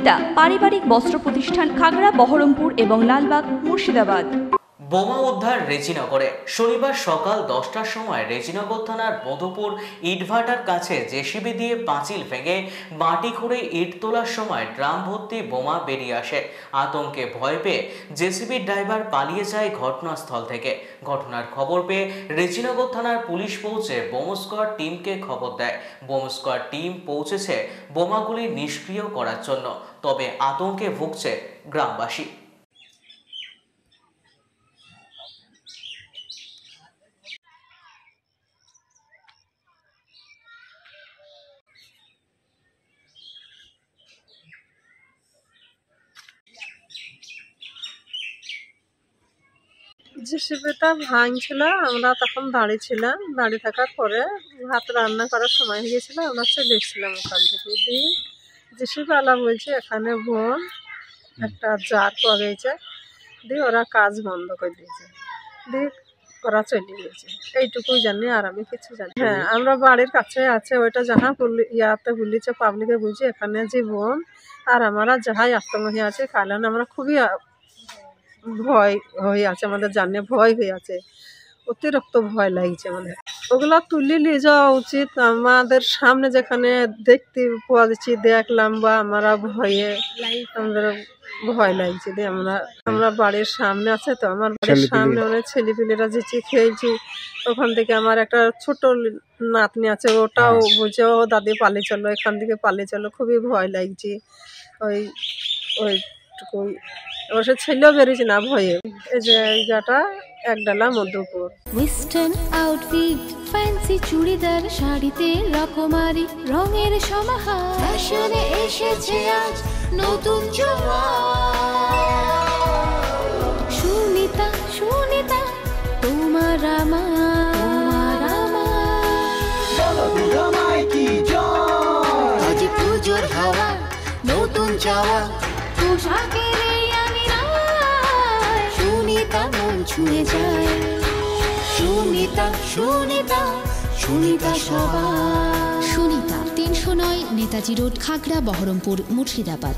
সুনিতা পারিবারিক বস্ত্র প্রতিষ্ঠান, খাগড়া, বহরমপুর এবং লালবাগ, মুর্শিদাবাদ। বোমা উদ্ধার রেজিনগরে। শনিবার সকাল 10টার সময় রেজিনগর থানার মধুপুর ইটভাটার কাছে জেসিবি দিয়ে পাঁচিল ভেঙে মাটি খুঁড়ে ইট তোলার সময় ড্রাম ভর্তি বোমা বেরিয়ে আসে। আতঙ্কে ভয় পেয়ে জেসিবির ড্রাইভার পালিয়ে যায় ঘটনাস্থল থেকে। ঘটনার খবর পেয়ে রেজিনগর থানার পুলিশ পৌঁছে বোম স্কোয়াড টিমকে খবর দেয়। বোম স্কোয়াড টিম পৌঁছেছে বোমাগুলি নিষ্ক্রিয় করার জন্য। তবে আতঙ্কে ভুগছে গ্রামবাসী। জেসিবিটা ভাঙছিল, আমরা তখন দাঁড়িয়ে ছিলাম। দাঁড়িয়ে থাকার পরে ভাত রান্না করার সময় হয়ে গেছিল, আমরা চলে এসেছিলাম ওখান থেকে। দিয়ে জেসিবিওয়ালা বলছে এখানে বোম একটা জার পাওয়া গেছে। দিয়ে ওরা কাজ বন্ধ করে দিয়েছে, দিয়ে ওরা চলে গিয়েছে। এইটুকুই জানি, আর আমি কিছু জানি। হ্যাঁ, আমরা বাড়ির কাছে আছে ওইটা, যাহা ইয়াতে বলিছে পাবলিকে বুঝি এখানে যে বোম, আর আমরা যাহাই আত্মমহী আছে, কারণ আমরা খুবই ভয় হয়ে আছে, আমাদের জানে ভয় হয়ে আছে, অতিরিক্ত ভয় লাগছে আমাদের। ওগুলো তুলে নিয়ে যাওয়া উচিত। আমাদের সামনে যেখানে দেখতে পাওয়া যাচ্ছে দেখলাম, বা আমরা ভয়ে আমাদের ভয় লাগছে। দিয়ে আমরা বাড়ির সামনে আছে তো, আমার বাড়ির সামনে অনেক ছেলেপিলেরা যেছি খেলছি। ওখান থেকে আমার একটা ছোট নাতনি আছে, ওটাও বলছে ও দাদি পালিয়ে চলো, এখান থেকে পালিয়ে চলো। খুবই ভয় লাগছে। ওইটুকুই অবশ্য ছেলেও বেরিয়েছে না ভয়ে। এই জায়গাটা Ekdala Madhupur. Western outfit, fancy churidar, শাড়িতে রকমারি রঙের সমাহার, ফ্যাশনে এসেছে আজ নতুন সুনিতা। সুনিতা তোমার আমার আজ পুজোর হাওয়া, নতুন চাওয়া পোশাকের সুনিতা মন ছুঁয়ে যায়। সুনিতা সুনিতা সুনিতা সবার। সুনিতা 309 নেতাজি রোড, খাগড়া, বহরমপুর, মুর্শিদাবাদ।